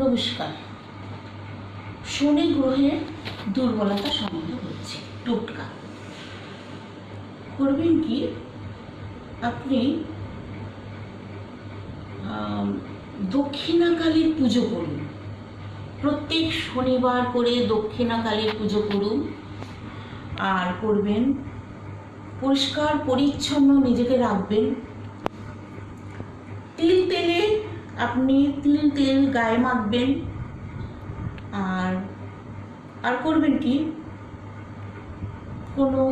নমস্কার। শনি গ্রহের দুর্বলতা সম্বন্ধে হচ্ছে টোটকা। করবেন কি, আপনি দক্ষিণাকালীর পুজো করুন। প্রত্যেক শনিবার করে দক্ষিণাকালীর পুজো করুন। আর করবেন, পরিষ্কার পরিচ্ছন্ন নিজেকে রাখবেন। তেলে আপনি তেল গায়ে মাখবেন। আর করবেন কি, কোনো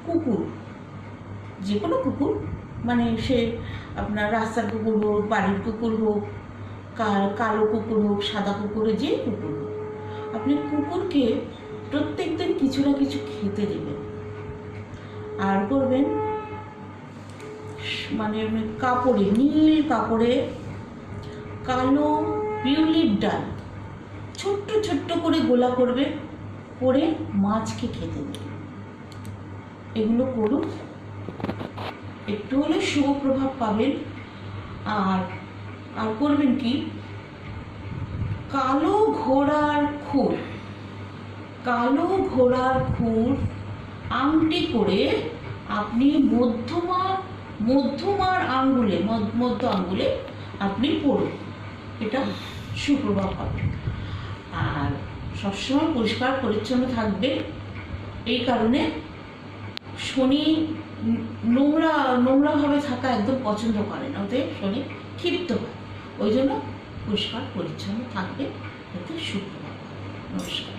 কুকুর, যে কোনো কুকুর, সে আপনার রাস্তার কুকুর হোক, বাড়ির কুকুর হোক, কালো কুকুর হোক, সাদা কুকুর, যে কুকুর হোক, আপনি কুকুরকে প্রত্যেক দিন কিছু না কিছু খেতে দেবেন। আর করবেন, কাপড়ে, নীল কাপড়ে কালো বিউলির ডাল ছোট্ট ছোট্ট করে গোলা করবে, করে মাছকে খেতে দেবে। এগুলো করুন, একটু হলে শুভ প্রভাব পাবেন। আর করবেন কি, কালো ঘোড়ার খুর আংটি করে আপনি মধ্যমার আঙ্গুলে, মধ্য আঙ্গুলে আপনি পড়ুন। এটা সুপ্রভাব পাবে। আর সবসময় পরিষ্কার পরিচ্ছন্ন থাকবে। এই কারণে শনি নোংরাভাবে থাকা একদম পছন্দ করে না, ওতে শনি ক্ষিপ্ত হয়। ওই জন্য পরিষ্কার পরিচ্ছন্ন থাকবে, এতে সুপ্রভাব। নমস্কার।